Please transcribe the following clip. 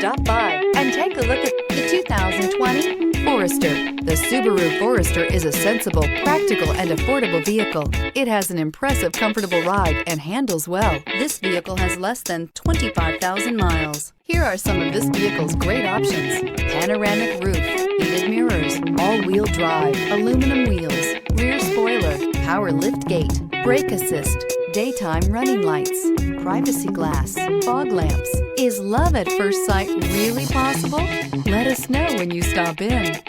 Stop by and take a look at the 2020 Forester. The Subaru Forester is a sensible, practical, and affordable vehicle. It has an impressive, comfortable ride and handles well. This vehicle has less than 25,000 miles. Here are some of this vehicle's great options: panoramic roof, heated mirrors, all-wheel drive, aluminum wheels, rear spoiler, power liftgate, brake assist, daytime running lights, privacy glass, fog lamps. Is love at first sight really possible? Let us know when you stop in.